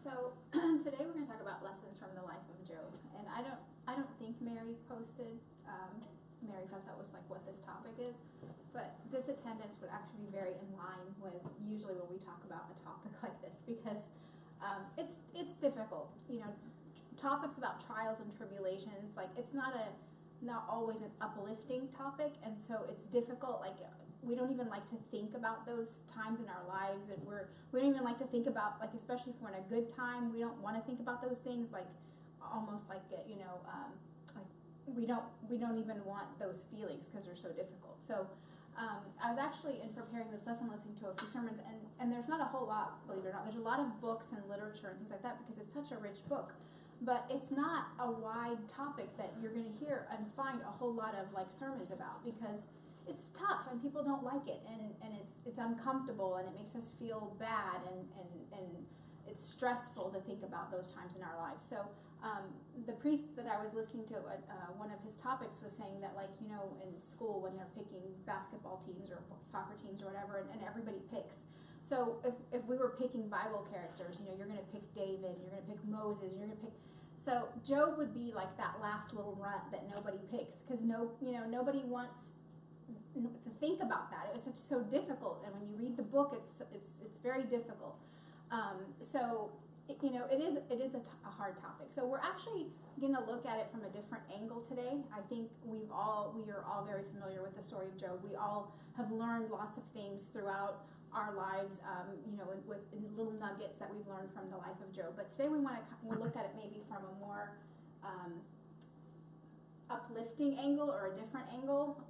So today we're going to talk about lessons from the life of Job, and I don't think Mary posted. Mary thought that was like what this topic is, but this attendance would actually be very in line with usually when we talk about a topic like this, because it's difficult. You know, topics about trials and tribulations, like it's not always an uplifting topic, and so it's difficult. Like we don't even like to think about those times in our lives, and we don't even like to think about, like, especially if we're in a good time, we don't want to think about those things, like almost like like we don't even want those feelings because they're so difficult. So I was actually, in preparing this lesson, listening to a few sermons, and there's not a whole lot, believe it or not. There's a lot of books and literature and things like that because it's such a rich book. But it's not a wide topic that you're going to hear and find a whole lot of like sermons about, because it's tough and people don't like it, and it's uncomfortable, and it makes us feel bad, and it's stressful to think about those times in our lives. So the priest that I was listening to, one of his topics was saying that, like, you know, in school when they're picking basketball teams or soccer teams or whatever, and everybody picks. So if we were picking Bible characters, you know, you're going to pick David, you're going to pick Moses, you're going to pick. So Job would be like that last little runt that nobody picks, because nobody wants to think about that. It was so difficult, and when you read the book, it's very difficult. It is a hard topic. So we're actually going to look at it from a different angle today. I think we are all very familiar with the story of Job. We all have learned lots of things throughout our lives, with little nuggets that we've learned from the life of Job. But today we'll look at it maybe from a more uplifting angle, or a different angle.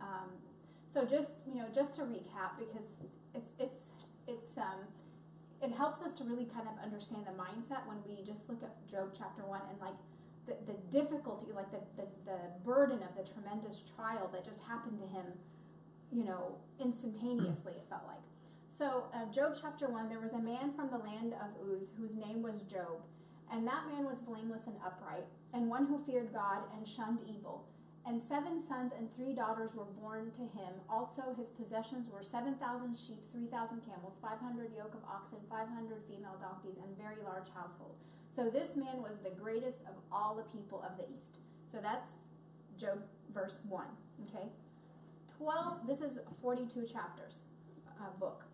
So just to recap, because it helps us to really kind of understand the mindset when we just look at Job chapter 1 and like the difficulty, like the burden of the tremendous trial that just happened to him, instantaneously, it felt like. So Job chapter 1, there was a man from the land of Uz whose name was Job, and that man was blameless and upright, and one who feared God and shunned evil. And 7 sons and 3 daughters were born to him. Also his possessions were 7,000 sheep, 3,000 camels, 500 yoke of oxen, 500 female donkeys, and very large household. So this man was the greatest of all the people of the East. So that's Job verse 1, okay? This is 42 chapters book.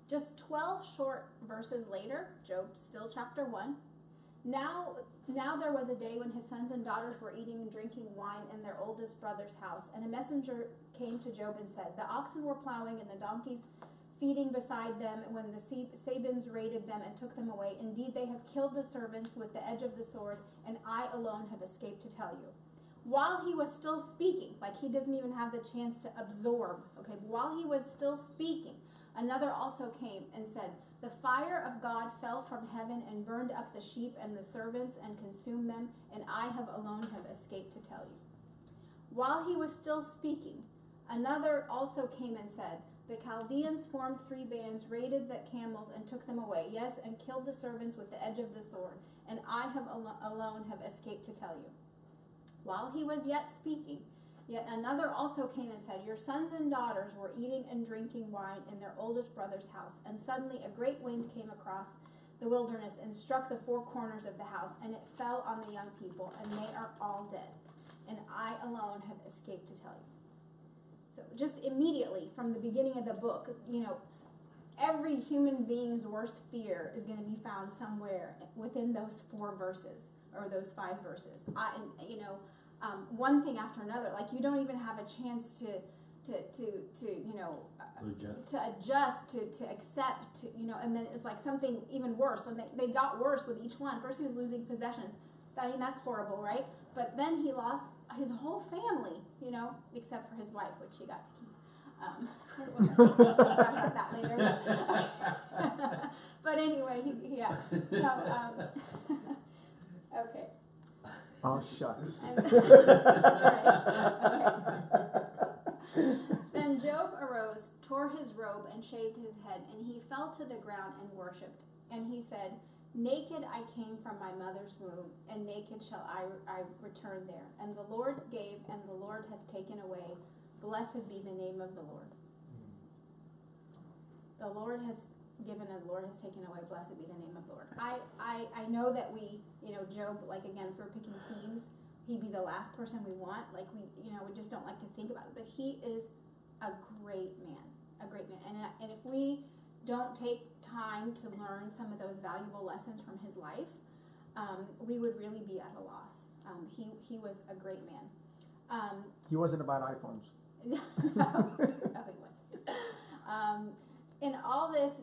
Just 12 short verses later, Job still chapter 1. Now there was a day when his sons and daughters were eating and drinking wine in their oldest brother's house, and a messenger came to Job and said, "The oxen were plowing and the donkeys feeding beside them when the Sabines raided them and took them away. Indeed, they have killed the servants with the edge of the sword, and I alone have escaped to tell you." While he was still speaking, like he doesn't even have the chance to absorb, okay, while he was still speaking, another also came and said, "The fire of God fell from heaven and burned up the sheep and the servants and consumed them, and I alone have escaped to tell you." While he was still speaking, another also came and said, "The Chaldeans formed 3 bands, raided the camels and took them away, yes, and killed the servants with the edge of the sword, and I alone have escaped to tell you." While he was yet speaking, yet another also came and said, "Your sons and daughters were eating and drinking wine in their oldest brother's house, and suddenly a great wind came across the wilderness and struck the 4 corners of the house, and it fell on the young people, and they are all dead, and I alone have escaped to tell you." So just immediately from the beginning of the book, every human being's worst fear is going to be found somewhere within those 4 verses, or those 5 verses. One thing after another, like you don't even have a chance to adjust, to accept, and then it's like something even worse. And they got worse with each one. First he was losing possessions. That's horrible, right? But then he lost his whole family, except for his wife, which he got to keep. We'll talk about that later. Okay. But anyway, yeah. So, okay. Oh, shucks. Then Job arose, tore his robe, and shaved his head, and he fell to the ground and worshipped. And he said, "Naked I came from my mother's womb, and naked shall I return there. And the Lord gave, and the Lord hath taken away. Blessed be the name of the Lord." The Lord has given and the Lord has taken away. Blessed be the name of the Lord. I know that we, Job, like again, for picking teams, he'd be the last person we want. Like we just don't like to think about it. But he is a great man, a great man. And if we don't take time to learn some of those valuable lessons from his life, we would really be at a loss. He was a great man. He wasn't about iPhones. No, he wasn't. In all this,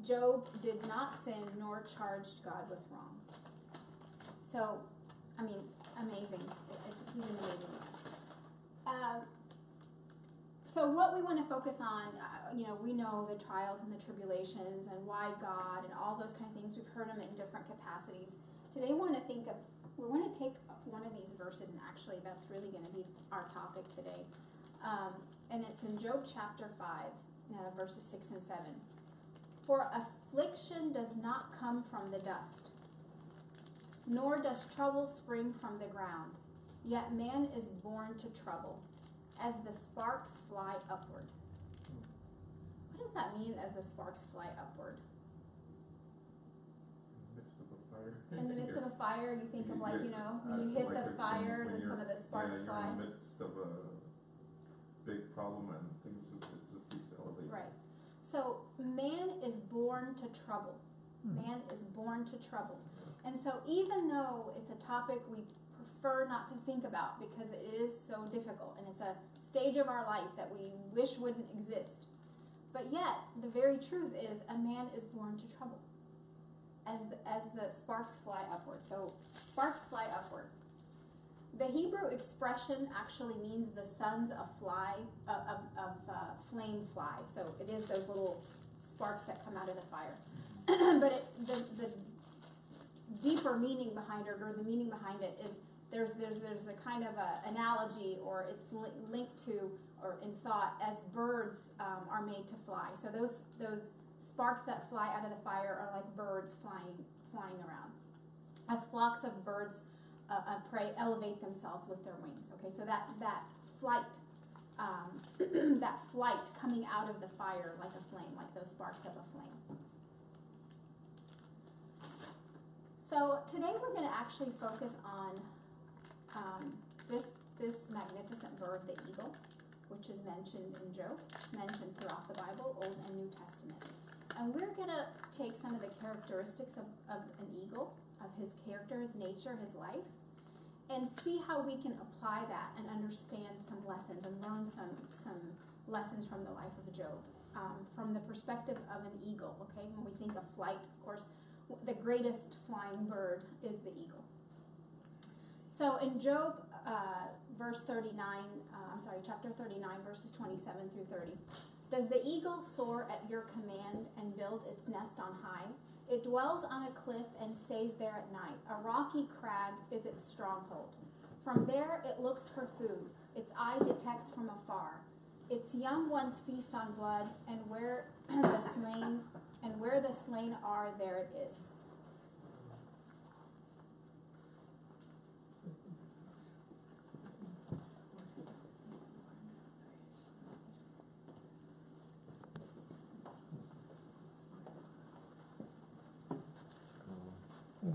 Job did not sin nor charged God with wrong. So, I mean, amazing. He's an amazing man. So what we want to focus on, we know the trials and the tribulations and why God and all those kind of things. We've heard them in different capacities. Today we want to take one of these verses, and actually that's really going to be our topic today. And it's in Job chapter 5, verses 6 and 7. For affliction does not come from the dust, nor does trouble spring from the ground. Yet man is born to trouble, as the sparks fly upward. What does that mean, as the sparks fly upward? In the midst of a fire, you think of when you hit the fire, then some of the sparks fly. In the midst of a big problem and things just keeps elevating. Right. So man is born to trouble. Man is born to trouble. And so even though it's a topic we prefer not to think about because it is so difficult and it's a stage of our life that we wish wouldn't exist, but yet the very truth is a man is born to trouble as the sparks fly upward. So sparks fly upward. The Hebrew expression actually means the sons of flame fly. So it is those little sparks that come out of the fire. But the deeper meaning behind it, or the meaning behind it, is there's a kind of a analogy, or it's linked to, or in thought, as birds are made to fly. So those sparks that fly out of the fire are like birds flying around, as flocks of birds of prey elevate themselves with their wings. Okay, so that flight, that flight coming out of the fire like a flame, like those sparks of a flame. So today we're going to actually focus on this magnificent bird, the eagle, which is mentioned in Job, mentioned throughout the Bible, Old and New Testament. And we're going to take some of the characteristics of an eagle, of his character, his nature, his life, and see how we can apply that and understand some lessons and learn some lessons from the life of Job, from the perspective of an eagle. Okay, when we think of flight, of course, the greatest flying bird is the eagle. So in Job, chapter 39, verses 27 through 30. Does the eagle soar at your command and build its nest on high? It dwells on a cliff and stays there at night. A rocky crag is its stronghold. From there it looks for food. Its eye detects from afar. Its young ones feast on blood, and where the slain are, there it is.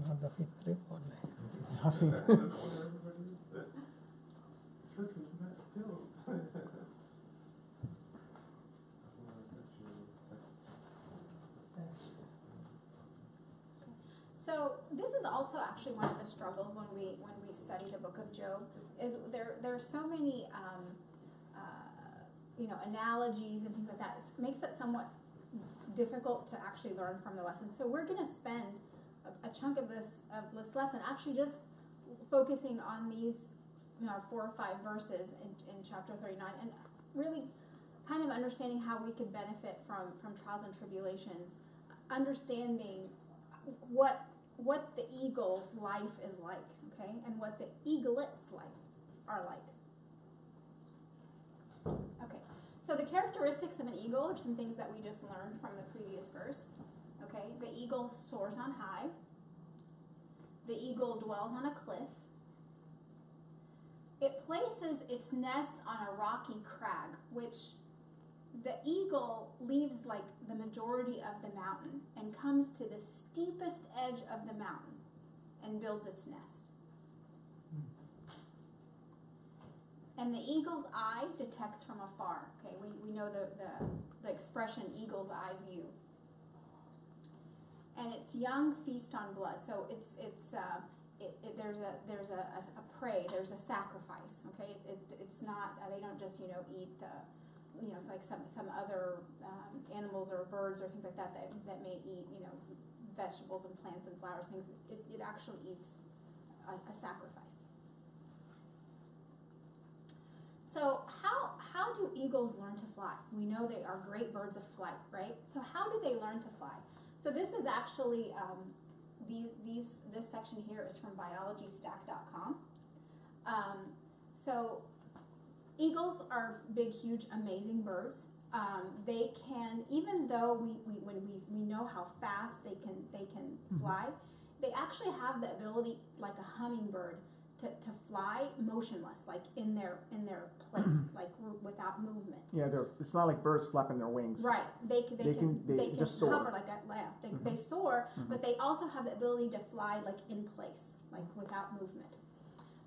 هذا في الطريق ولا So this is also actually one of the struggles when we study the book of Job. Is there are so many analogies and things like that. It makes it somewhat difficult to actually learn from the lessons. So we're going to spend a chunk of this lesson actually just focusing on these 4 or 5 verses in chapter 39, and really kind of understanding how we could benefit from trials and tribulations, understanding what the eagle's life is like, okay, and what the eaglet's life are like. Okay, so the characteristics of an eagle are some things that we just learned from the previous verse. Okay, the eagle soars on high. The eagle dwells on a cliff. It places its nest on a rocky crag, which the eagle leaves like the majority of the mountain and comes to the steepest edge of the mountain and builds its nest. And the eagle's eye detects from afar. Okay, we know the expression eagle's eye view. And its young feast on blood. So there's a prey, there's a sacrifice. Okay, it's not they don't just eat it's like some other animals or birds or things like that may eat vegetables and plants and flowers, things. It actually eats a sacrifice. So how do eagles learn to fly? We know they are great birds of flight, right? So how do they learn to fly? So this is actually this section here is from biologystack.com. So eagles are big, huge, amazing birds. They can, even though we know how fast they can fly, they actually have the ability, like a hummingbird, to fly motionless, like in their place, like without movement. Yeah, it's not like birds flapping their wings. Right. They can just hover soar. like that. Yeah. They soar, but they also have the ability to fly like in place, like without movement.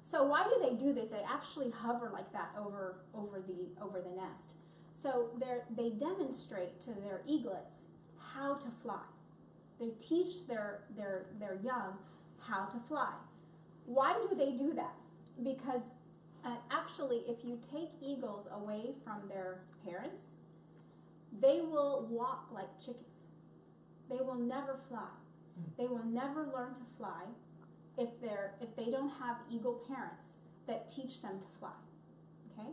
So why do they do this? They actually hover like that over the nest. So they demonstrate to their eaglets how to fly. They teach their young how to fly. Why do they do that? Because actually, if you take eagles away from their parents, they will walk like chickens. They will never fly. They will never learn to fly if they don't have eagle parents that teach them to fly. Okay?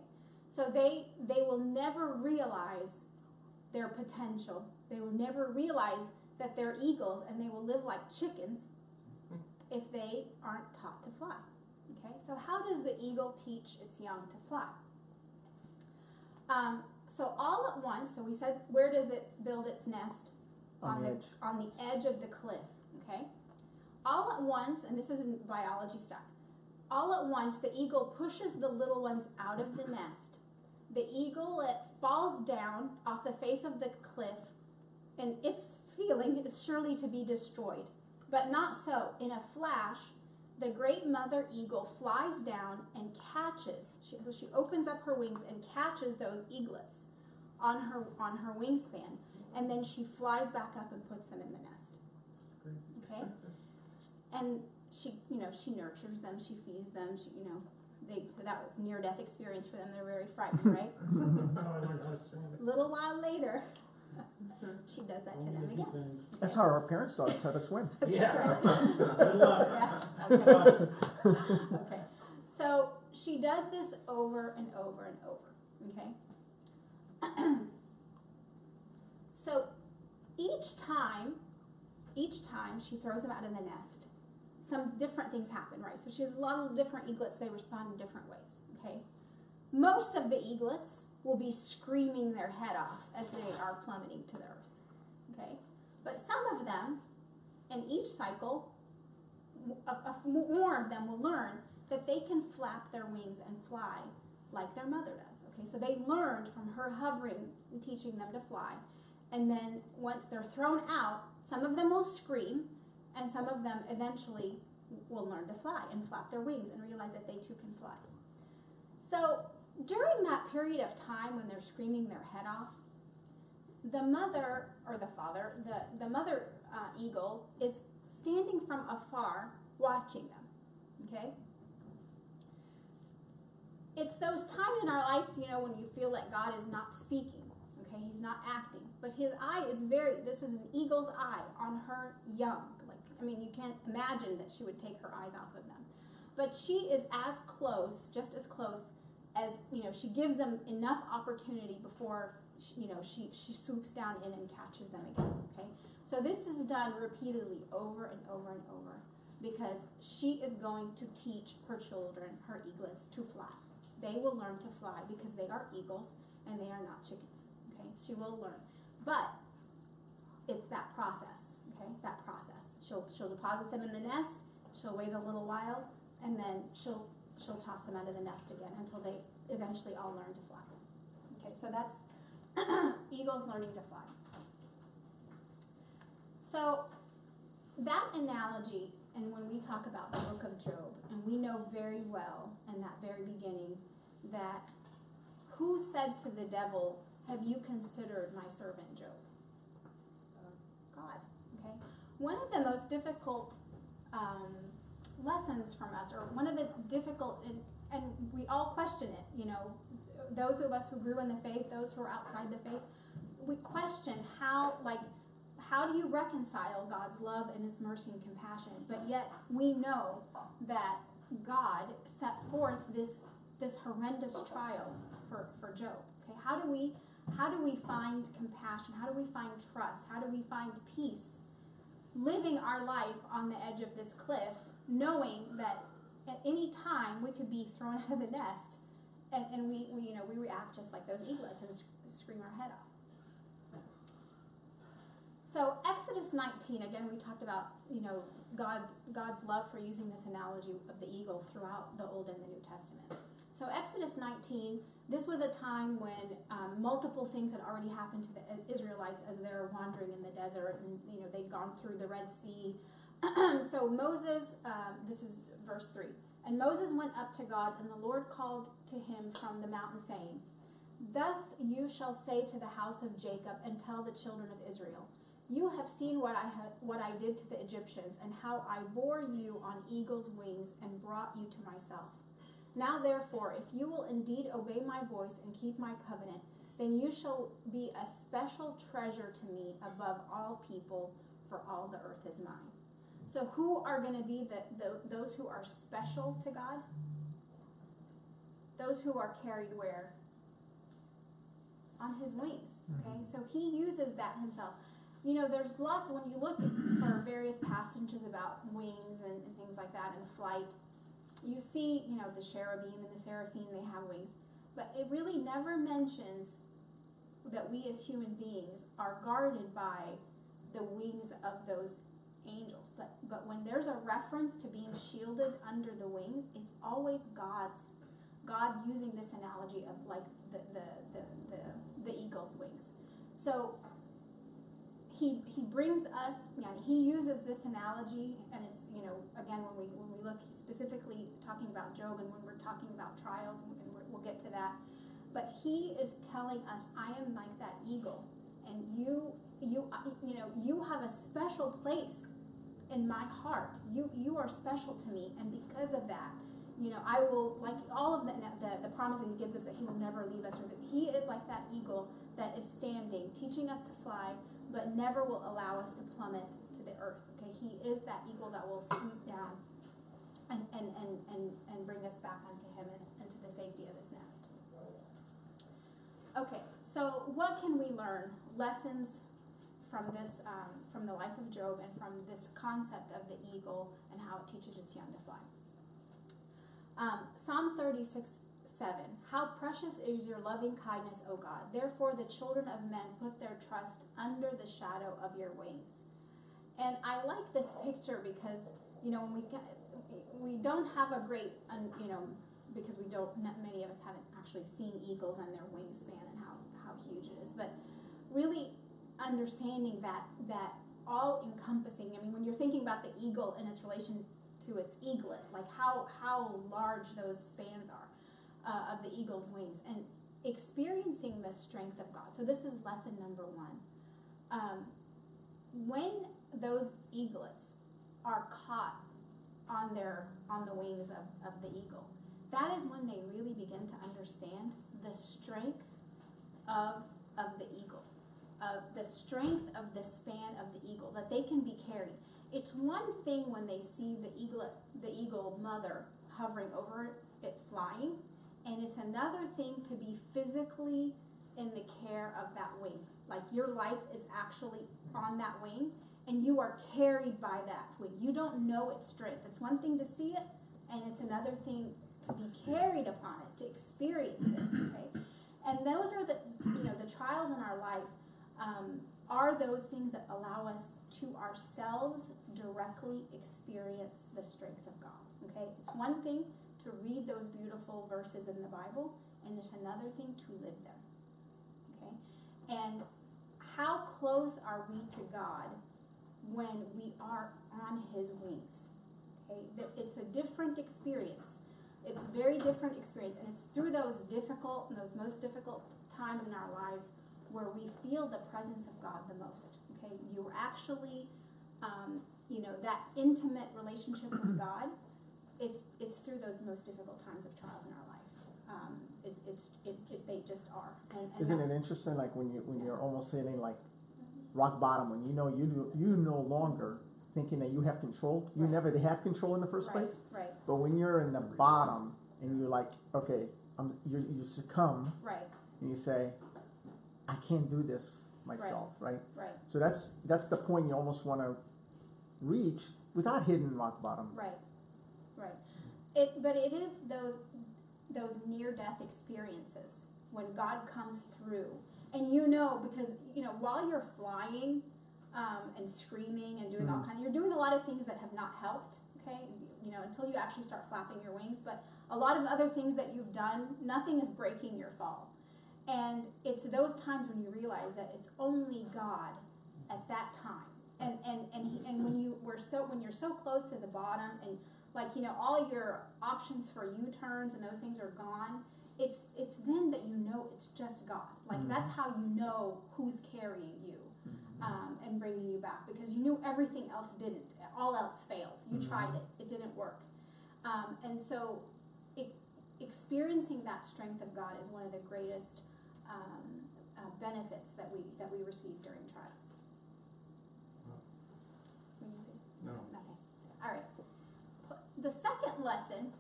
So they will never realize their potential. They will never realize that they're eagles, and they will live like chickens if they aren't taught to fly. Okay, so how does the eagle teach its young to fly? So all at once, so we said, where does it build its nest? On the edge. On the edge of the cliff. Okay, all at once, and this is in biology stuff. All at once, the eagle pushes the little ones out of the nest. The eaglet falls down off the face of the cliff, and its feeling is surely to be destroyed. But not so. In a flash, the great mother eagle flies down and catches. She opens up her wings and catches those eaglets on her wingspan, and then she flies back up and puts them in the nest. That's crazy. Okay, and she nurtures them. She feeds them. That was near-death experience for them. They're very frightened, right? That's how I learned how to swim. A little while later, she does that to them again. That's how our parents taught us how to swim. Yeah. Good luck. Yeah. Okay. Okay. So she does this over and over and over. Okay. So each time she throws them out of the nest, some different things happen, right? So she has a lot of different eaglets. They respond in different ways. Okay. Most of the eaglets will be screaming their head off as they are plummeting to the earth. Okay? But some of them, in each cycle, more of them will learn that they can flap their wings and fly like their mother does. Okay? So they learned from her hovering and teaching them to fly. And then once they're thrown out, some of them will scream, and some of them eventually will learn to fly and flap their wings and realize that they too can fly. So during that period of time when they're screaming their head off, the mother or the father, the mother eagle is standing from afar watching them. Okay? It's those times in our lives, when you feel that God is not speaking. Okay, He's not acting, but His eye is this is an eagle's eye on her young. You can't imagine that she would take her eyes off of them. But she is as close, just as close as, she gives them enough opportunity before, she swoops down in and catches them again, okay? So this is done repeatedly over and over and over because she is going to teach her children, her eaglets, to fly. They will learn to fly because they are eagles and they are not chickens, okay? She will learn. But it's that process, okay? That process. She'll deposit them in the nest, she'll wait a little while, and then she'll toss them out of the nest again until they eventually all learn to fly. Okay, so Eagles learning to fly. So that analogy, and when we talk about the book of Job, and we know very well in that very beginning that who said to the devil, "Have you considered my servant Job?" God. Okay. One of the most difficult lessons from us, or one of the difficult, and we all question it, you know, those of us who grew in the faith, those who are outside the faith, we question how do you reconcile God's love and his mercy and compassion? But yet we know that God set forth this horrendous trial for Job. Okay, how do we find compassion? How do we find trust? How do we find peace? Living our life on the edge of this cliff, knowing that at any time we could be thrown out of the nest, and we react just like those eaglets and scream our head off. So Exodus 19, again, we talked about, you know, God's love for using this analogy of the eagle throughout the Old and the New Testament. So Exodus 19, this was a time when multiple things had already happened to the Israelites as they were wandering in the desert, and, you know, they'd gone through the Red Sea. So Moses, this is verse 3, and Moses went up to God, and the Lord called to him from the mountain, saying, "Thus you shall say to the house of Jacob, and tell the children of Israel, you have seen what I did to the Egyptians, and how I bore you on eagle's wings and brought you to myself. Now therefore, if you will indeed obey my voice and keep my covenant, then you shall be a special treasure to me above all people, for all the earth is mine." So who are going to be those who are special to God? Those who are carried where? On his wings. Okay, so he uses that himself. You know, there's lots, when you look for various passages about wings and things like that and flight, you see, you know, the cherubim and the seraphim, they have wings. But it really never mentions that we as human beings are guarded by the wings of those angels. But when there's a reference to being shielded under the wings, it's always God using this analogy of like the eagle's wings. So he brings us, he uses this analogy, and it's, you know, again, when we look specifically talking about Job, and when we're talking about trials, and we'll get to that, but he is telling us, I am like that eagle, and you have a special place in my heart. You are special to me, and because of that, you know, I will, like all of the promises he gives us, that he will never leave us, or that he is like that eagle that is standing, teaching us to fly, but never will allow us to plummet to the earth. Okay, he is that eagle that will sweep down and bring us back onto him and to the safety of his nest. Okay, so what can we learn? Lessons from this, from the life of Job, and from this concept of the eagle and how it teaches its young to fly. Psalm 36:7. How precious is your loving kindness, O God. Therefore the children of men put their trust under the shadow of your wings. And I like this picture because, you know, when we don't have a great, you know, because many of us haven't actually seen eagles and their wingspan and how huge it is, but really understanding that all encompassing. I mean, when you're thinking about the eagle in its relation to its eaglet, like how large those spans are of the eagle's wings, and experiencing the strength of God. So this is lesson number 1. When those eaglets are caught on the wings of the eagle, that is when they really begin to understand the strength of the eagle, the strength of the span of the eagle, that they can be carried. It's one thing when they see the eagle mother hovering over it flying, and it's another thing to be physically in the care of that wing. Like your life is actually on that wing, and you are carried by that wing. You don't know its strength. It's one thing to see it, and it's another thing to be carried upon it, to experience it. Okay, and those are the trials in our life. Are those things that allow us to ourselves directly experience the strength of God. Okay, it's one thing to read those beautiful verses in the Bible, and it's another thing to live them. Okay, And how close are we to God when we are on his wings? Okay, it's a different experience. It's a very different experience, and it's through those difficult and those most difficult times in our lives where we feel the presence of God the most. Okay, you're actually, that intimate relationship with God. It's through those most difficult times of trials in our life. They just are. And Isn't it interesting, like when you're almost hitting like rock bottom, when you no longer thinking that you have control. You Right. never had control in the first place. Right. But when you're in the bottom and you're like, okay, you succumb Right. and you say, I can't do this myself, right? Right. So that's the point you almost want to reach without hitting rock bottom. Right. But it is those near-death experiences when God comes through, and because while you're flying and screaming and doing all Mhm. kinds, you're doing a lot of things that have not helped. Okay, until you actually start flapping your wings, but a lot of other things that you've done, nothing is breaking your fall. And it's those times when you realize that it's only God at that time. And when you're so close to the bottom, and all your options for U-turns and those things are gone, it's then that it's just God. That's how you know who's carrying you and bringing you back, because you knew everything else didn't. All else failed. You tried it didn't work. And so experiencing that strength of God is one of the greatest benefits that we receive during trials. No. Okay. All right. The second lesson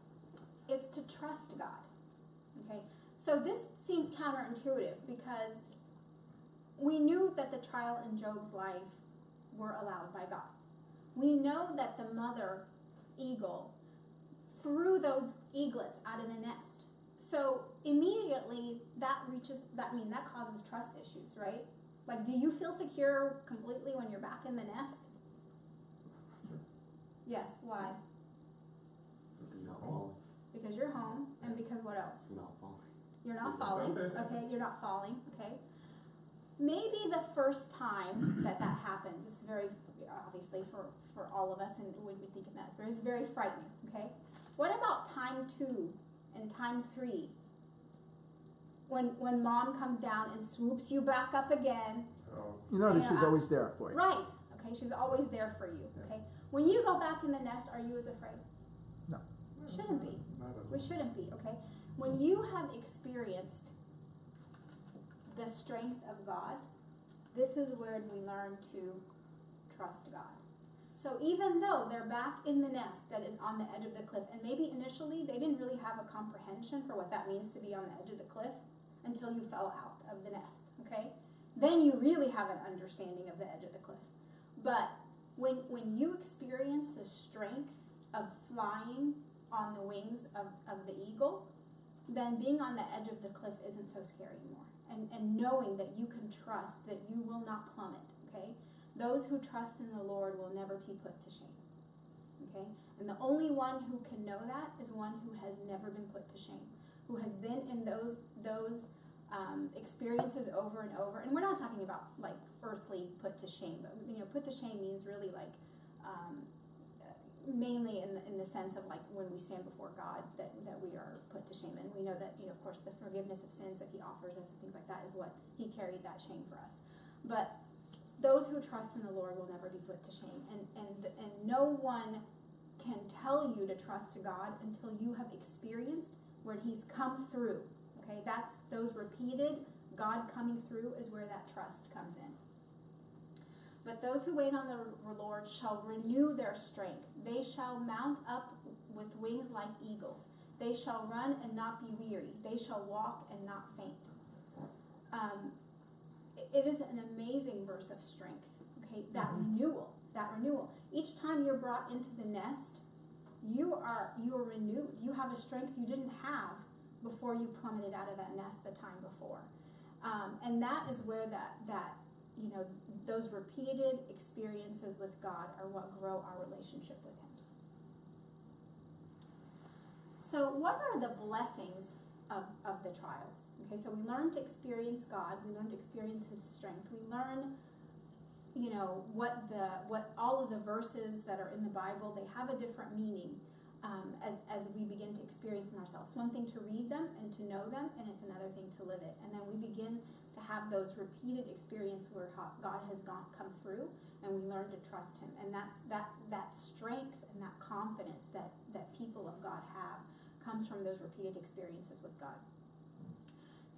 is to trust God. Okay. So this seems counterintuitive because we knew that the trial in Job's life were allowed by God. We know that the mother eagle threw those eaglets out of the nest. So immediately that causes trust issues, right? Do you feel secure completely when you're back in the nest? Sure. Yes, why? Because you're not falling. Because you're home, and because what else? You're not falling. You're not falling, okay? You're not falling, okay? Maybe the first time that happens, it's very, obviously for all of us, and we would think of that, but it's very frightening, okay? What about time 2 and time 3? When mom comes down and swoops you back up again. Oh, You know that Yeah. she's always there for you. Right, okay? She's always there for you, okay? When you go back in the nest, are you as afraid? No. Shouldn't be. not as We shouldn't be, okay? When you have experienced the strength of God, this is where we learn to trust God. So even though they're back in the nest that is on the edge of the cliff, and maybe initially they didn't really have a comprehension for what that means to be on the edge of the cliff until you fell out of the nest, okay? Then you really have an understanding of the edge of the cliff. But when you experience the strength of flying on the wings of the eagle, then being on the edge of the cliff isn't so scary anymore. And knowing that you can trust that you will not plummet, okay? Those who trust in the Lord will never be put to shame, okay? And the only one who can know that is one who has never been put to shame, who has been in those experiences over and over. And we're not talking about earthly put to shame, but put to shame means really mainly in the sense of when we stand before God that we are put to shame. And we know that of course the forgiveness of sins that he offers us and things like that is what he carried that shame for us. But those who trust in the Lord will never be put to shame. And no one can tell you to trust God until you have experienced when he's come through. Okay, that's those repeated God coming through is where that trust comes in. But those who wait on the Lord shall renew their strength. They shall mount up with wings like eagles. They shall run and not be weary. They shall walk and not faint. It is an amazing verse of strength. Okay, that renewal. Each time you're brought into the nest, you are renewed. You have a strength you didn't have before you plummeted out of that nest the time before. And that is where those repeated experiences with God are what grow our relationship with him. So what are the blessings of the trials. Okay, so we learn to experience God, we learn to experience His strength, we learn, you know, what all of the verses that are in the Bible, they have a different meaning as we begin to experience them ourselves. It's one thing to read them and to know them, and it's another thing to live it. And then we begin to have those repeated experiences where God has come through, and we learn to trust Him. And that strength and that confidence that people of God have comes from those repeated experiences with God.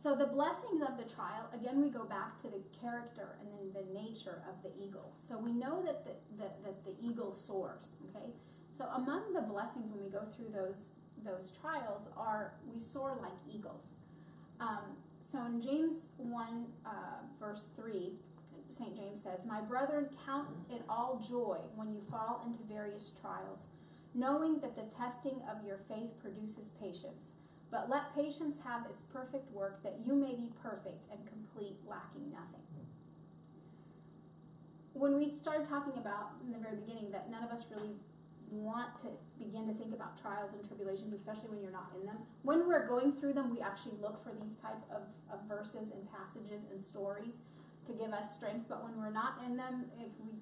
So the blessings of the trial, again, we go back to the character and then the nature of the eagle. So we know that the eagle soars, okay? So among the blessings when we go through those trials are we soar like eagles. So in James 1, verse 3, St. James says, "My brethren, count it all joy when you fall into various trials, knowing that the testing of your faith produces patience. But let patience have its perfect work, that you may be perfect and complete, lacking nothing." When we started talking about in the very beginning that none of us really want to begin to think about trials and tribulations, especially when you're not in them, when we're going through them, we actually look for these type of verses and passages and stories to give us strength. But when we're not in them,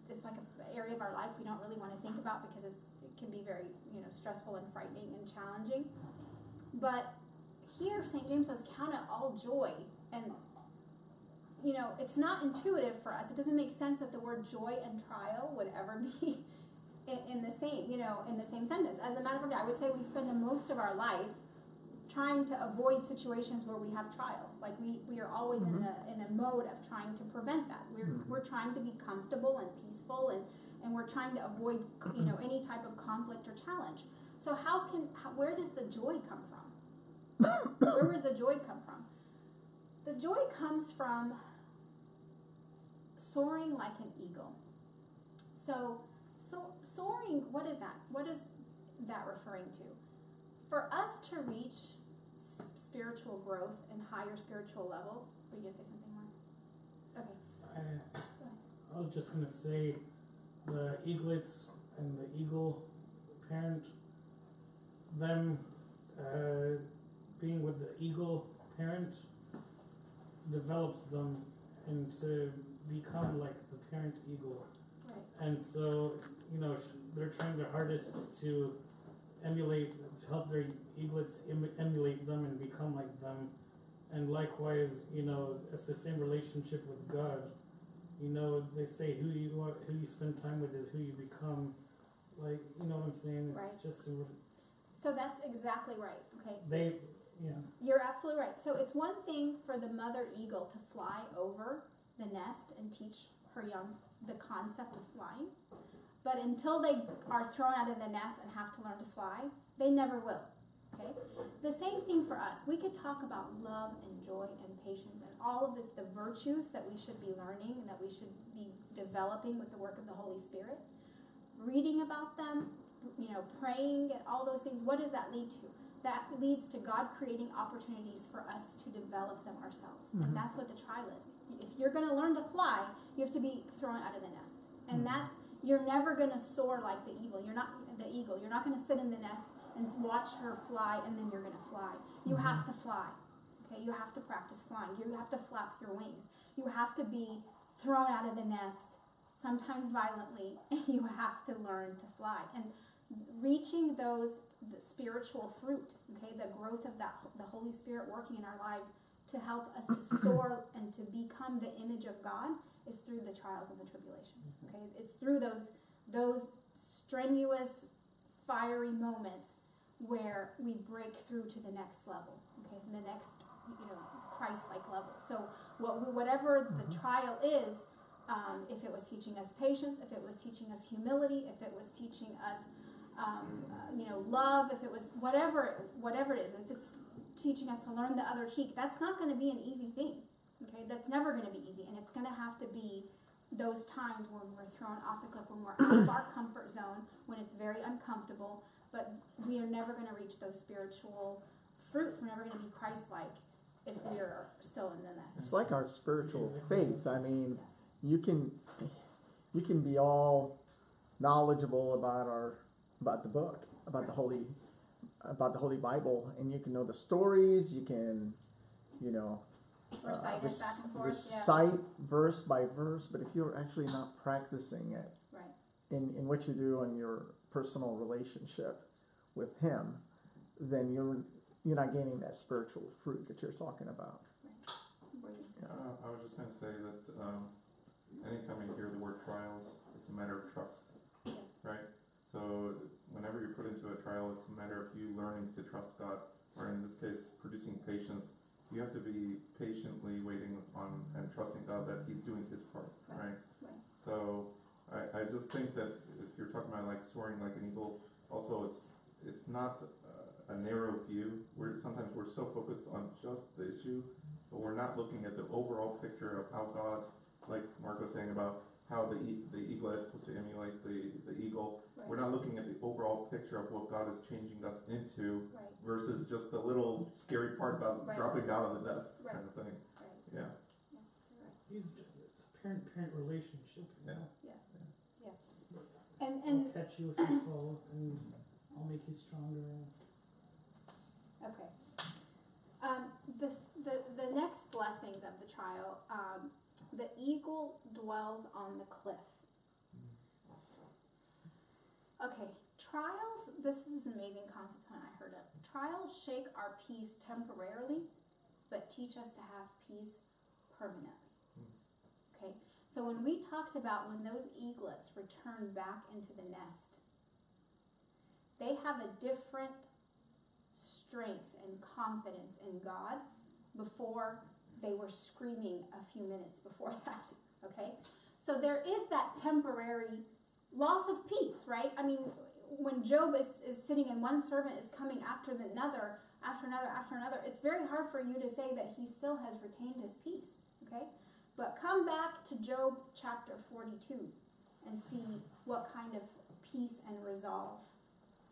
it's like an area of our life we don't really want to think about because it can be very, you know, stressful and frightening and challenging. But here, St. James says, count it all joy. And, you know, it's not intuitive for us. It doesn't make sense that the word joy and trial would ever be in the same, you know, in the same sentence. As a matter of fact, I would say we spend the most of our life trying to avoid situations where we have trials. Like we are always in a mode of trying to prevent that. We're trying to be comfortable and peaceful, and we're trying to avoid, you know, any type of conflict or challenge. So where does the joy come from? Where does the joy come from? The joy comes from soaring like an eagle. So soaring, what is that? What is that referring to? For us to reach spiritual growth and higher spiritual levels, were you going to say something more? Okay. I was just going to say the eaglets and the eagle parent, them being with the eagle parent develops them into become like the parent eagle. Right. And so, you know, they're trying their hardest to help their eaglets emulate them and become like them. And likewise, you know, it's the same relationship with God. You know, they say who you spend time with is who you become. Like, you know what I'm saying? It's Right. just So that's exactly right. Okay. You're absolutely right. So it's one thing for the mother eagle to fly over the nest and teach her young the concept of flying. But until they are thrown out of the nest and have to learn to fly, they never will. Okay? The same thing for us. We could talk about love and joy and patience and all of the virtues that we should be learning and that we should be developing with the work of the Holy Spirit. Reading about them, you know, praying and all those things. What does that lead to? That leads to God creating opportunities for us to develop them ourselves. Mm-hmm. And that's what the trial is. If you're going to learn to fly, you have to be thrown out of the nest. And you're never going to soar like the eagle. You're not the eagle. You're not going to sit in the nest and watch her fly and then you're going to fly. You have to fly. Okay? You have to practice flying. You have to flap your wings. You have to be thrown out of the nest, sometimes violently, and you have to learn to fly. And reaching the spiritual fruit, okay, the growth of the Holy Spirit working in our lives to help us to soar and to become the image of God is through the trials and the tribulations. Okay, it's through those strenuous, fiery moments where we break through to the next level. Okay, the next, you know, Christ-like level. So whatever the trial is, if it was teaching us patience, if it was teaching us humility, if it was teaching us you know, love, if it was whatever it is, if it's teaching us to learn the other cheek, that's not going to be an easy thing. Okay, that's never going to be easy, and it's going to have to be those times when we're thrown off the cliff, when we're out of our comfort zone, when it's very uncomfortable. But we are never going to reach those spiritual fruits. We're never going to be Christ-like if we are still in the nest. It's like our spiritual faith. I mean, Yes. you can be all knowledgeable about the book, about the Holy about the Holy Bible, and you can know the stories. You can, you know, Recite it back and forth. Yeah. recite verse by verse. But if you're actually not practicing it Right. in what you do in your personal relationship with Him, then you're not gaining that spiritual fruit that you're talking about. I was just going to say that anytime you hear the word trials, it's a matter of trust, Yes. right? So whenever you're put into a trial, it's a matter of you learning to trust God, or in this case, producing patience. You have to be patiently waiting on and trusting God that He's doing His part, right? Right. So I just think that if you're talking about like soaring like an eagle, also it's not a narrow view. Sometimes we're so focused on just the issue, but we're not looking at the overall picture of how God, like Mark was saying about how the eaglet is supposed to emulate the eagle. Right. We're not looking at the overall picture of what God is changing us into Right. versus just the little scary part about Right. dropping down on the nest Right. kind of thing. Right. Yeah. Yeah. You're right. It's a parent-parent relationship. You Yeah. know? Yes. Yeah. Yes. I'll And catch you if you fall, and I'll make you stronger. okay. The next blessings of the trial. The eagle dwells on the cliff. Okay, trials. This is an amazing concept when I heard it. Trials shake our peace temporarily, but teach us to have peace permanently. Okay, so when we talked about when those eaglets return back into the nest, they have a different strength and confidence in God before they were screaming a few minutes before that. Okay, so there is that temporary loss of peace, right? I mean, when Job is sitting and one servant is coming after another, it's very hard for you to say that he still has retained his peace, okay? But come back to Job chapter 42 and see what kind of peace and resolve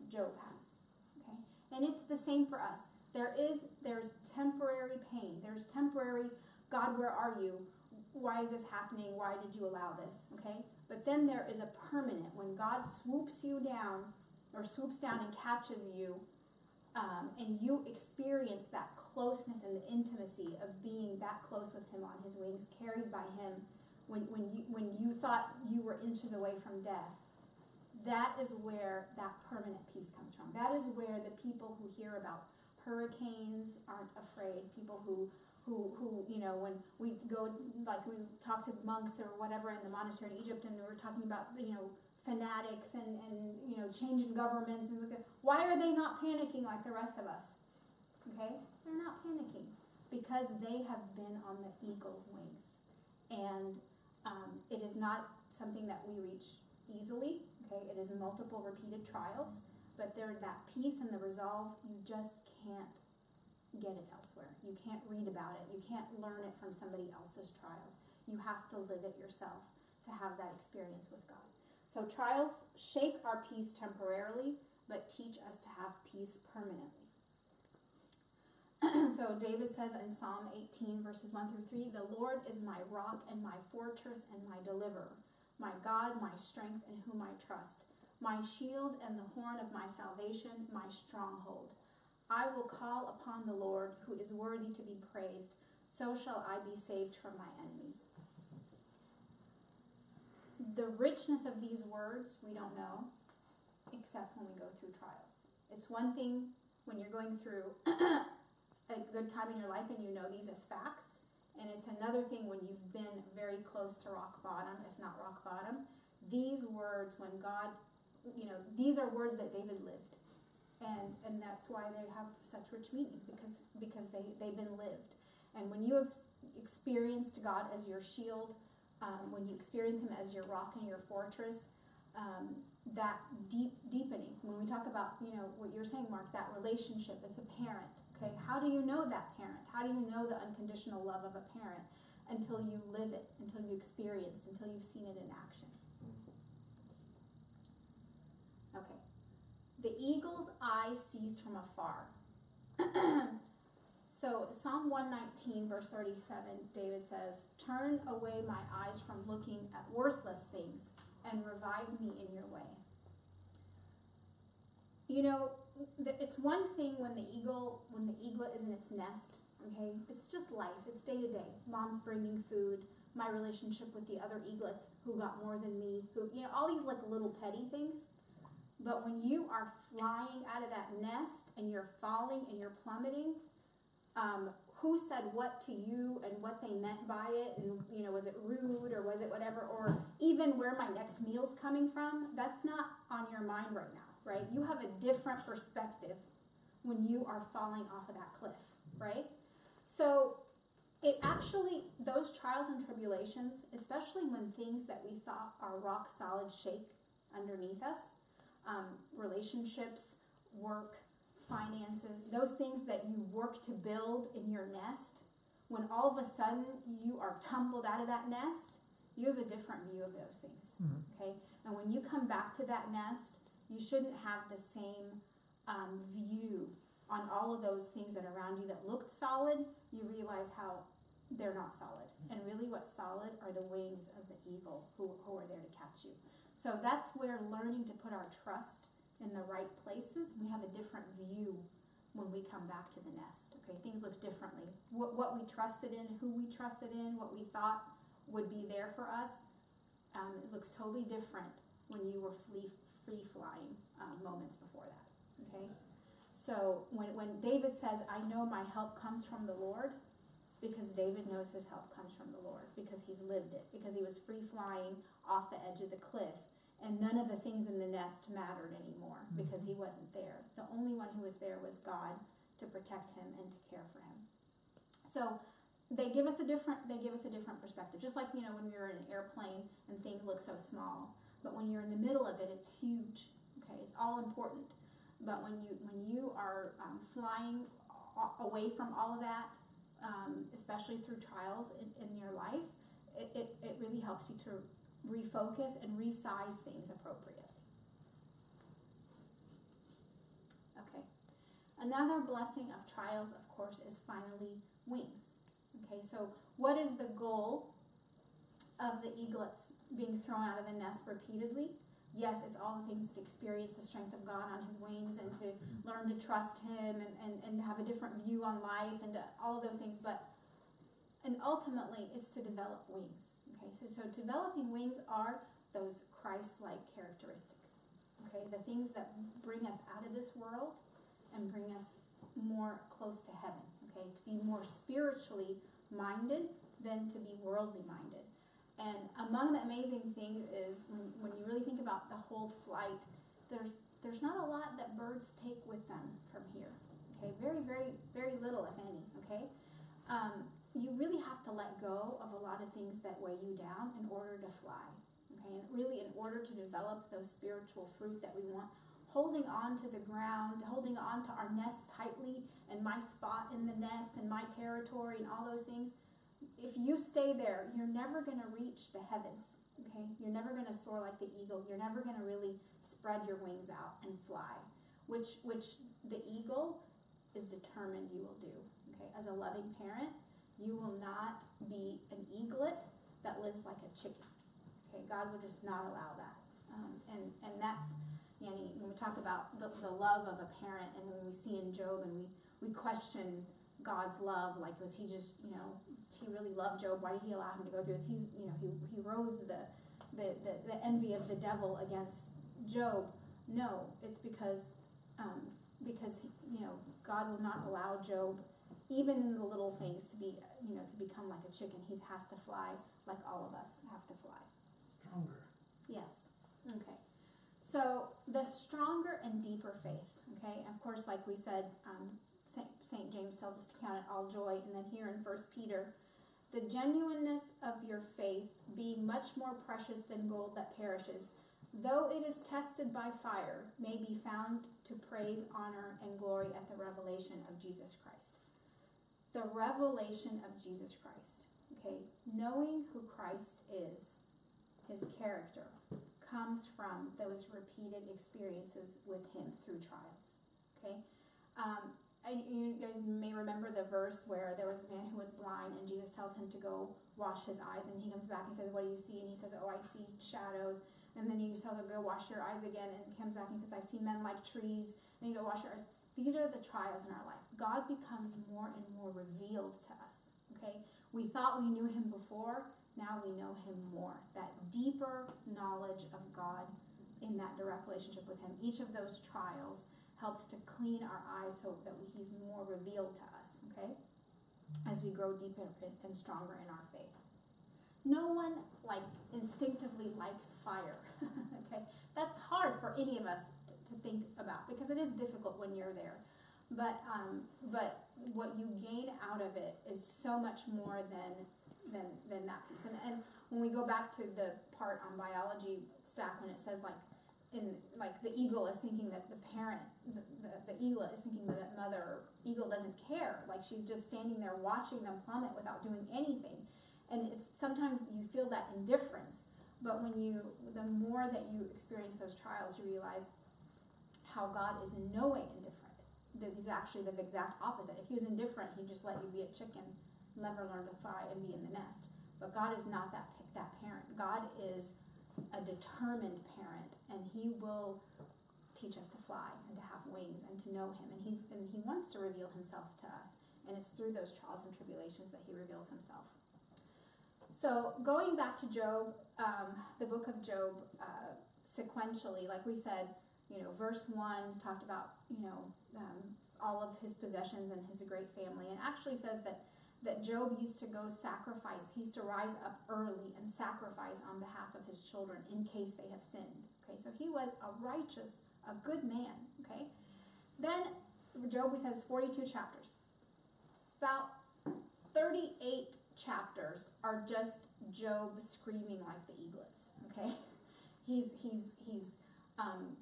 Job has, okay? And it's the same for us. There's temporary pain. There's temporary, God, where are you? Why is this happening? Why did you allow this? Okay? But then there is a permanent, when God swoops you down, or swoops down and catches you, and you experience that closeness and the intimacy of being that close with Him on His wings, carried by Him, when you thought you were inches away from death. That is where that permanent peace comes from. That is where the people who hear about hurricanes aren't afraid. People who you know, when we go, like we talk to monks or whatever in the monastery in Egypt, and we were talking about, you know, fanatics and you know, changing governments, and why are they not panicking like the rest of us? Okay, they're not panicking because they have been on the eagle's wings, and it is not something that we reach easily. Okay, it is multiple repeated trials, but there, that peace and the resolve, you just can't get it elsewhere. You can't read about it. You can't learn it from somebody else's trials. You have to live it yourself to have that experience with God. So trials shake our peace temporarily, but teach us to have peace permanently. So David says in Psalm 18, verses 1 through 3, "The Lord is my rock and my fortress and my deliverer, my God, my strength in whom I trust, my shield and the horn of my salvation, my stronghold. I will call upon the Lord, who is worthy to be praised. So shall I be saved from my enemies." The richness of these words we don't know, except when we go through trials. It's one thing when you're going through a good time in your life and you know these as facts, and it's another thing when you've been very close to rock bottom, if not rock bottom. These words, when God, you know, these are words that David lived. And that's why they have such rich meaning, because they've been lived. And when you have experienced God as your shield, when you experience Him as your rock and your fortress, that deepening. When we talk about, you know, what you're saying, Mark, that relationship, it's a parent. Okay, how do you know that parent? How do you know the unconditional love of a parent until you live it, until you experienced, until you've seen it in action? Okay. The eagle's eye sees from afar. So Psalm 119, verse 37, David says, "Turn away my eyes from looking at worthless things and revive me in your way." you know, it's one thing when the eaglet is in its nest, okay? It's just life, it's day to day. Mom's bringing food, my relationship with the other eaglets who got more than me, who, you know, all these like little petty things. But when you are flying out of that nest and you're falling and you're plummeting, who said what to you and what they meant by it, and, you know, was it rude or was it whatever, or even where my next meal's coming from, that's not on your mind right now, right? You have a different perspective when you are falling off of that cliff, right? So it actually, those trials and tribulations, especially when things that we thought are rock solid shake underneath us, relationships, work, finances, those things that you work to build in your nest, when all of a sudden you are tumbled out of that nest, you have a different view of those things, okay? And when you come back to that nest, you shouldn't have the same view on all of those things that are around you that looked solid. You realize how they're not solid. And really what's solid are the wings of the eagle who are there to catch you. So that's where learning to put our trust in the right places, we have a different view when we come back to the nest. Okay, things look differently. What we trusted in, who we trusted in, what we thought would be there for us, it looks totally different when you were free flying moments before that. Okay, so when David says, "I know my help comes from the Lord," because David knows his help comes from the Lord, because he's lived it, because he was free flying off the edge of the cliff. And none of the things in the nest mattered anymore because he wasn't there. The only one who was there was God to protect him and to care for him. So they give us a different perspective. Just like, you know, when you're in an airplane and things look so small, but when you're in the middle of it, it's huge. Okay, it's all important. But when you are flying away from all of that, especially through trials in your life, it really helps you to refocus and resize things appropriately. Okay. Another blessing of trials, of course, is finally wings. Okay, so what is the goal of the eaglets being thrown out of the nest repeatedly? Yes, it's all the things to experience the strength of God on his wings and to learn to trust him and have a different view on life and all of those things, and ultimately it's to develop wings. Okay, so developing wings are those Christ-like characteristics. Okay, the things that bring us out of this world and bring us more close to heaven. Okay, to be more spiritually minded than to be worldly minded. And among the amazing things is when you really think about the whole flight, there's not a lot that birds take with them from here. Okay, very, very, very little, if any. Okay. You really have to let go of a lot of things that weigh you down in order to fly, okay? And really in order to develop those spiritual fruit that we want, holding on to the ground, holding on to our nest tightly and my spot in the nest and my territory and all those things, if you stay there, you're never going to reach the heavens, okay? You're never going to soar like the eagle. You're never going to really spread your wings out and fly, which the eagle is determined you will do, okay? As a loving parent, you will not be an eaglet that lives like a chicken. Okay, God will just not allow that. And that's, you know, when we talk about the love of a parent, and when we see in Job and we question God's love, like, was he just, you know, he really loved Job? Why did he allow him to go through this? He's, you know, he rose the envy of the devil against Job. No, it's because you know, God will not allow Job, even in the little things, to be, you know, to become like a chicken. He has to fly like all of us have to fly. Stronger. Yes. Okay. So the stronger and deeper faith. Okay. Of course, like we said, St. James tells us to count it all joy, and then here in 1 Peter, the genuineness of your faith being much more precious than gold that perishes, though it is tested by fire, may be found to praise, honor, and glory at the revelation of Jesus Christ. The revelation of Jesus Christ, okay? Knowing who Christ is, his character, comes from those repeated experiences with him through trials, okay? You guys may remember the verse where there was a man who was blind and Jesus tells him to go wash his eyes, and he comes back and says, "What do you see?" And he says, "Oh, I see shadows." And then you tell them, go wash your eyes again, and he comes back and he says, I see men like trees, and you go wash your eyes. These are the trials in our life. God becomes more and more revealed to us, okay? We thought we knew him before, now we know him more. That deeper knowledge of God in that direct relationship with him. Each of those trials helps to clean our eyes so that he's more revealed to us, okay? As we grow deeper and stronger in our faith. No one instinctively likes fire, okay? That's hard for any of us to think about because it is difficult when you're there. But what you gain out of it is so much more than that piece. And when we go back to the part on biology stack when it says the eagle is thinking that the parent, the eaglet is thinking that mother eagle doesn't care. Like she's just standing there watching them plummet without doing anything. And it's sometimes you feel that indifference, but the more that you experience those trials, you realize how God is in no way indifferent. That he's actually the exact opposite. If he was indifferent, he'd just let you be a chicken, never learn to fly, and be in the nest. But God is not that parent. God is a determined parent, and he will teach us to fly and to have wings and to know him. And he wants to reveal himself to us, and it's through those trials and tribulations that he reveals himself. So going back to Job, the book of Job, sequentially, like we said, verse 1 talked about, all of his possessions and his great family, and actually says that Job used to go sacrifice. He used to rise up early and sacrifice on behalf of his children in case they have sinned. Okay, so he was a good man. Okay, then Job has 42 chapters. About 38 chapters are just Job screaming like the eaglets. Okay, he's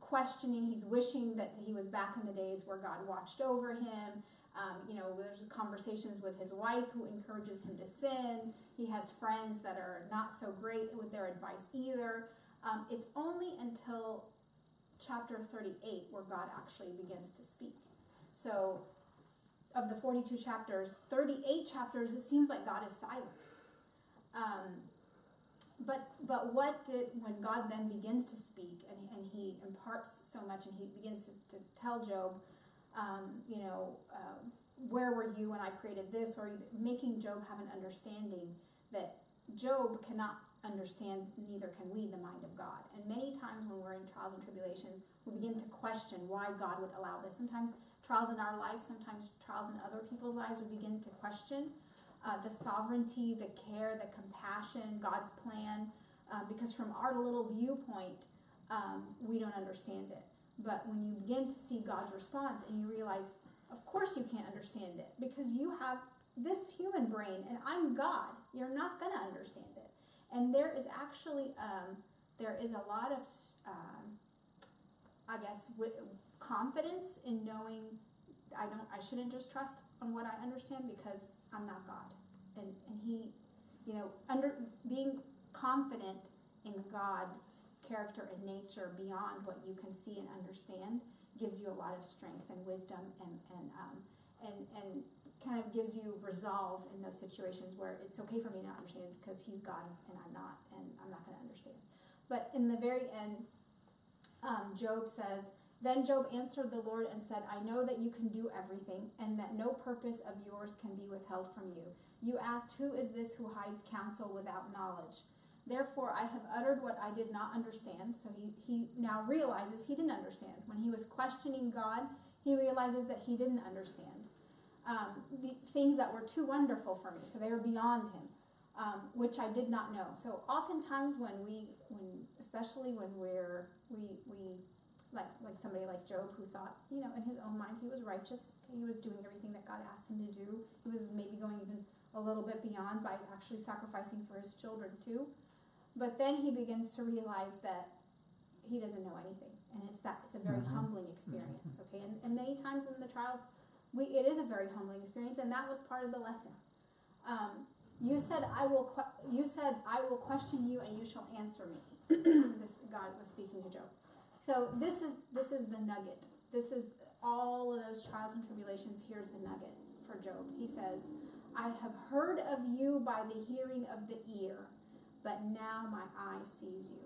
questioning. He's wishing that he was back in the days where God watched over him. There's conversations with his wife who encourages him to sin. He has friends that are not so great with their advice either. It's only until chapter 38 where God actually begins to speak. So of the 42 chapters, 38 chapters, it seems like God is silent. But when God then begins to speak and he imparts so much and he begins to tell Job, where were you when I created this? Or making Job have an understanding that Job cannot understand, neither can we, the mind of God. And many times when we're in trials and tribulations, we begin to question why God would allow this. Sometimes trials in our life, sometimes trials in other people's lives, we begin to question the sovereignty, the care, the compassion, God's plan, because from our little viewpoint, we don't understand it. But when you begin to see God's response and you realize, of course you can't understand it because you have this human brain and I'm God. You're not going to understand it. And there is actually, there is a lot of, confidence in knowing I shouldn't just trust on what I understand because I'm not God. And he, being confident in God's character and nature beyond what you can see and understand gives you a lot of strength and wisdom and kind of gives you resolve in those situations where it's okay for me not to understand because he's God and I'm not, and I'm not going to understand. But in the very end, Job says, then Job answered the Lord and said, I know that you can do everything and that no purpose of yours can be withheld from you. You asked, who is this who hides counsel without knowledge? Therefore, I have uttered what I did not understand. So he now realizes he didn't understand. When he was questioning God, he realizes that he didn't understand the things that were too wonderful for me. So they were beyond him, which I did not know. So oftentimes especially when we like somebody like Job who thought, in his own mind he was righteous. He was doing everything that God asked him to do. He was maybe going even a little bit beyond by actually sacrificing for his children too. But then he begins to realize that he doesn't know anything. And it's a very humbling experience, okay? And many times in the trials, it is a very humbling experience, and that was part of the lesson. You said, I will question you and you shall answer me. This God was speaking to Job. So this is the nugget. This is all of those trials and tribulations. Here's the nugget for Job. He says, I have heard of you by the hearing of the ear, but now my eye sees you.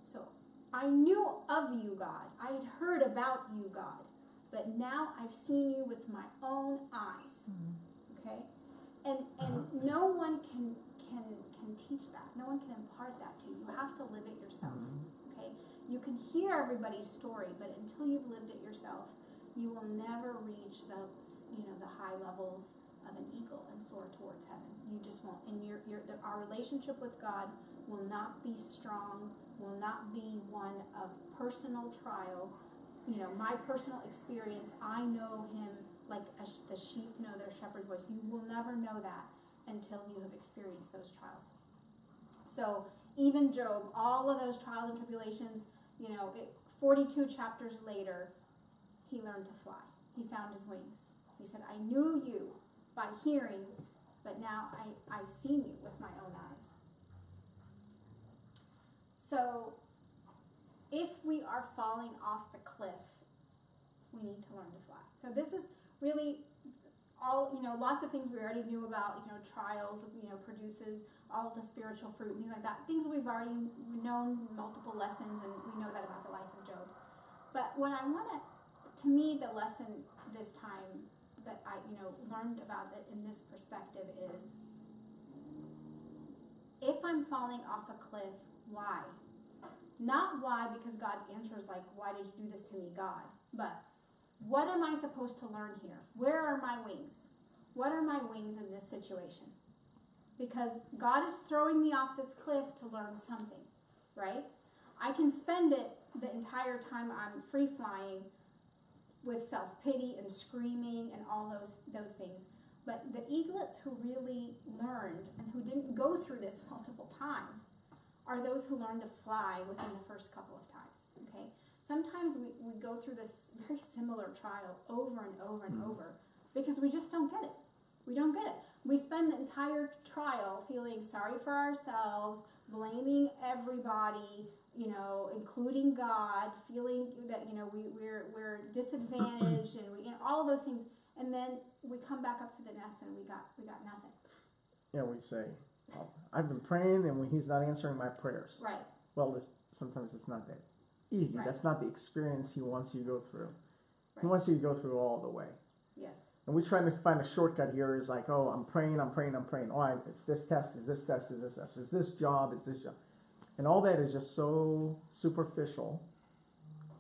So I knew of you, God. I had heard about you, God. But now I've seen you with my own eyes. Okay? And no one can teach that. No one can impart that to you. You have to live it yourself. Okay? You can hear everybody's story, but until you've lived it yourself, you will never reach the high levels of an eagle and soar towards heaven. You just won't. And our relationship with God will not be strong, will not be one of personal trial. You know, my personal experience, I know him like the sheep know their shepherd's voice. You will never know that until you have experienced those trials. So even Job, all of those trials and tribulations, 42 chapters later, he learned to fly. He found his wings. He said, I knew you by hearing, but now I've seen you with my own eyes. So if we are falling off the cliff, we need to learn to fly. So this is really all, lots of things we already knew about, trials, produces all the spiritual fruit and things like that. Things we've already known, multiple lessons, and we know that about the life of Job. But what I want to me, the lesson this time that I, learned about it in this perspective is, if I'm falling off a cliff, why? Not why because God answers like, why did you do this to me, God? But what am I supposed to learn here? Where are my wings? What are my wings in this situation? Because God is throwing me off this cliff to learn something, right? I can spend it the entire time I'm free flying with self-pity and screaming and all those things. But the eaglets who really learned and who didn't go through this multiple times are those who learn to fly within the first couple of times, okay? Sometimes we go through this very similar trial over and over and over because we just don't get it. We don't get it. We spend the entire trial feeling sorry for ourselves, blaming everybody, including God, feeling that, we're disadvantaged and all of those things. And then we come back up to the nest and we got nothing. Yeah, we say, well, I've been praying and he's not answering my prayers. Right. Well, sometimes it's not that easy. Right. That's not the experience he wants you to go through. Right. He wants you to go through all the way. Yes. And we're trying to find a shortcut here. Is like, oh, I'm praying. Oh, it's this test, is this test, is this test, is this job, is this job. And all that is just so superficial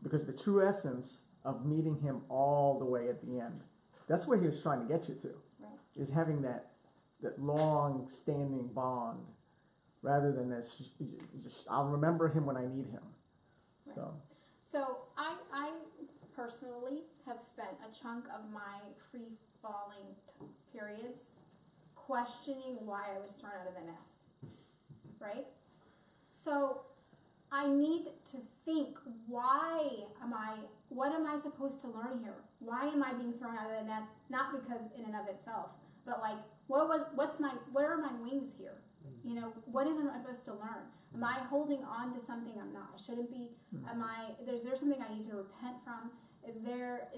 because the true essence of meeting him all the way at the end, that's where he was trying to get you to, Right. is having that long-standing bond rather than this, just I'll remember him when I need him. Right. So I personally have spent a chunk of my free falling periods questioning why I was thrown out of the nest, right? So I need to think, what am I supposed to learn here? Why am I being thrown out of the nest? Not because in and of itself, but like, what are my wings here? What is I supposed to learn? Am I holding on to something I'm not? I shouldn't be. Is there something I need to repent from? Is there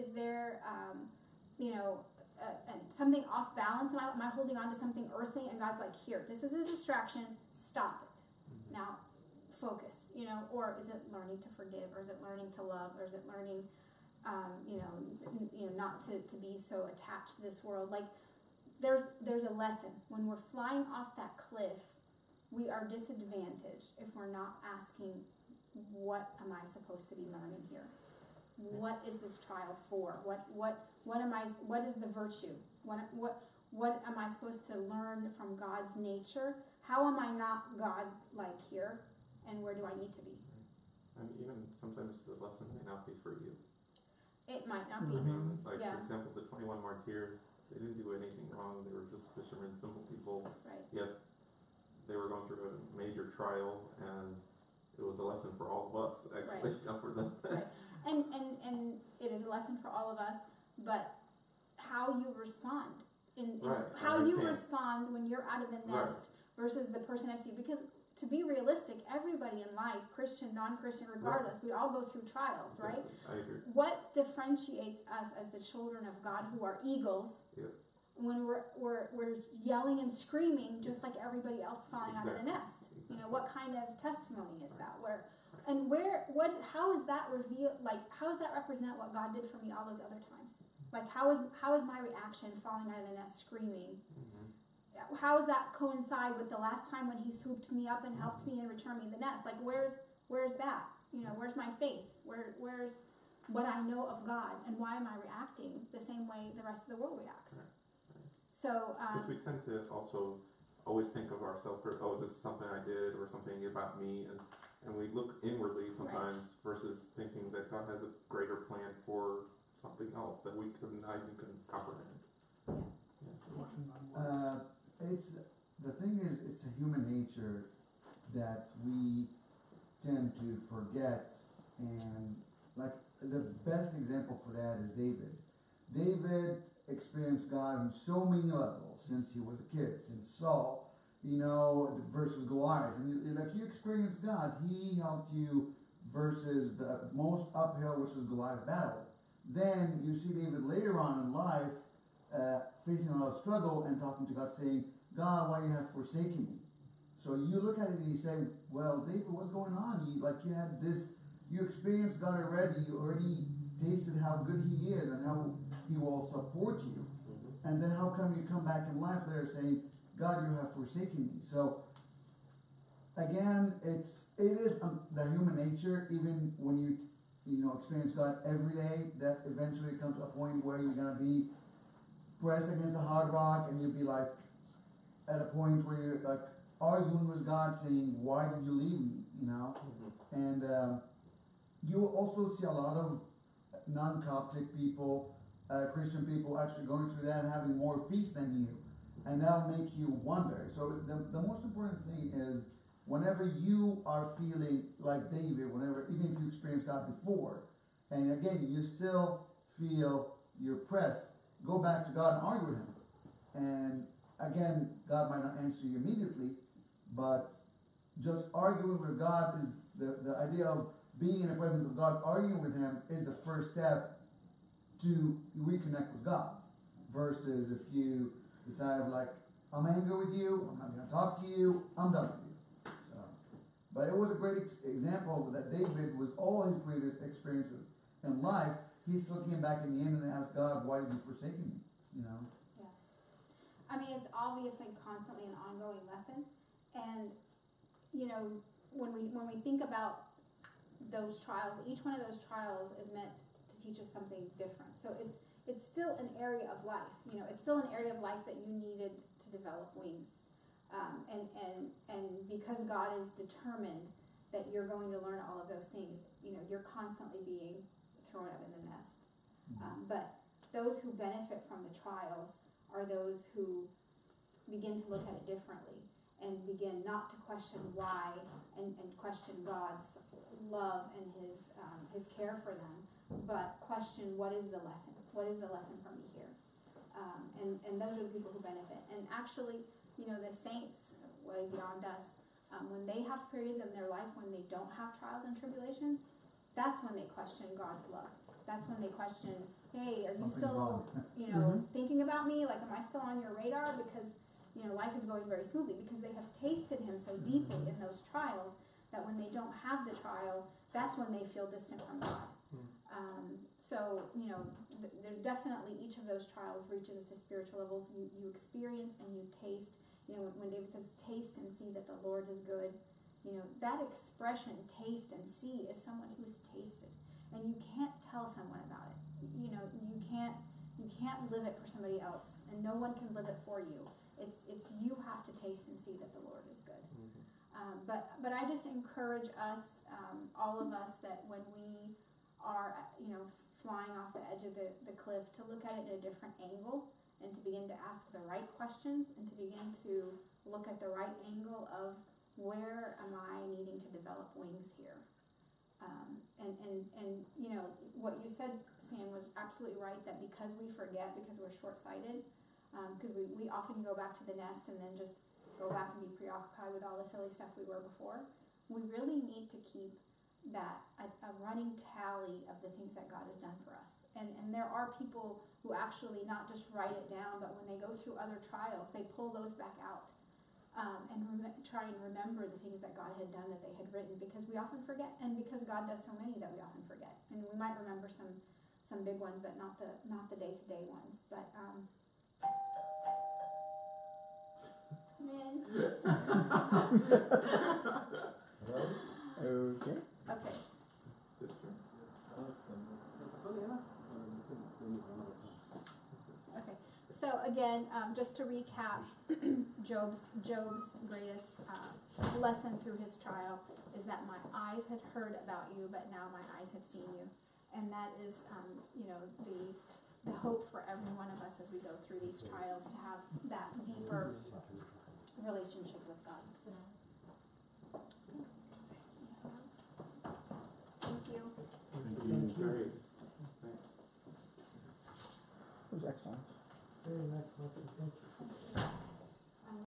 something off balance? Am I holding on to something earthly? And God's like, here, this is a distraction. Stop it. Now, focus. Or is it learning to forgive? Or is it learning to love? Or is it learning, not to be so attached to this world? Like, there's a lesson. When we're flying off that cliff, we are disadvantaged if we're not asking, what am I supposed to be learning here? What is this trial for? What is the virtue? What am I supposed to learn from God's nature? How am I not God-like here? And where do I need to be? And even sometimes the lesson may not be for you. It might not be. Like, Yeah. for example, the 21 martyrs, they didn't do anything wrong. They were just fishermen, simple people. Right. Yet they were going through a major trial, and it was a lesson for all of us, actually, not for them. Right. And it is a lesson for all of us, but how you respond, how you respond when you're out of the nest versus the person next to you. Because to be realistic, everybody in life, Christian, non-Christian, regardless, we all go through trials, right? I agree. What differentiates us as the children of God who are eagles? Yes. When we're yelling and screaming just like everybody else falling out of the nest. Exactly. What kind of testimony is that? Where And how is that how does that represent what God did for me all those other times? Like, how is my reaction falling out of the nest screaming? How does that coincide with the last time when he swooped me up and helped me and returned me the nest? Like, where's that? You know, where's my faith? Where's what I know of God, and why am I reacting the same way the rest of the world reacts? So, Because we tend to also always think of ourselves, oh, this is something I did or something about me, and we look inwardly sometimes versus thinking that God has a greater plan for something else that we not even can comprehend. It's the thing is, it's a human nature that we tend to forget, and like the best example for that is David. David experienced God on so many levels since he was a kid, since Saul, versus Goliath, and like you experienced God, he helped you versus the most uphill, which was Goliath battle. Then you see David later on in life facing a lot of struggle and talking to God, saying, God, why you have forsaken me? So you look at it and you say, well, David, what's going on? You experienced God already, you already tasted how good he is and how he will support you. And then how come you come back in life later saying, God, you have forsaken me? So again, it is the human nature, even when you experience God every day, that eventually comes to a point where you're going to be pressed against the hard rock, and you'll be like at a point where you're like arguing with God, saying, why did you leave me? And you also see a lot of non-Coptic people, Christian people actually going through that and having more peace than you, and that'll make you wonder. So the most important thing is, whenever you are feeling like David, even if you experienced God before, and again, you still feel you're pressed, go back to God and argue with him. And again, God might not answer you immediately, but just arguing with God is the idea of being in the presence of God, arguing with him is the first step to reconnect with God. Versus if you decide I'm angry with you, I'm not going to talk to you, I'm done with you. So, but it was a great example that David, with all his previous experiences in life, he still came back in the end and asked God, why did you forsake me? Yeah. I mean, it's obviously constantly an ongoing lesson. And, when we think about those trials, each one of those trials is meant to teach us something different. So it's still an area of life. It's still an area of life that you needed to develop wings. And because God is determined that you're going to learn all of those things, you're constantly being thrown up in the nest. But those who benefit from the trials are those who begin to look at it differently and begin not to question why and question God's love and his care for them, but question, what is the lesson? What is the lesson for me here? And those are the people who benefit. And actually, the saints way beyond us, when they have periods in their life when they don't have trials and tribulations, that's when they question God's love. That's when they question, hey, are you still, thinking about me? Like, am I still on your radar? Because, life is going very smoothly, because they have tasted him so deeply in those trials that when they don't have the trial, that's when they feel distant from God. So, there's definitely, each of those trials reaches us to spiritual levels. You experience and you taste. When David says, taste and see that the Lord is good, that expression, taste and see, is someone who's tasted. And you can't tell someone about it. You can't live it for somebody else, and no one can live it for you. It's you have to taste and see that the Lord is good. But I just encourage us, all of us, that when we are, flying off the edge of the cliff, to look at it in a different angle, and to begin to ask the right questions, and to begin to look at the right angle of, where am I needing to develop wings here? And what you said, Sam, was absolutely right, that because we forget, because we're short-sighted, because we often go back to the nest and then just go back and be preoccupied with all the silly stuff we were before, we really need to keep that a running tally of the things that God has done for us. And there are people who actually not just write it down, but when they go through other trials, they pull those back out. try and remember the things that God had done that they had written, because we often forget, and because God does so many that we often forget. And we might remember some big ones, but not the day-to-day ones. But man. Okay. Okay. Okay. So again, just to recap, Job's greatest lesson through his trial is that my eyes had heard about you, but now my eyes have seen you, and that is, the hope for every one of us as we go through these trials, to have that deeper relationship with God. Thank you. Thank you. Great. Thanks. It was excellent. Very nice lesson, thank you.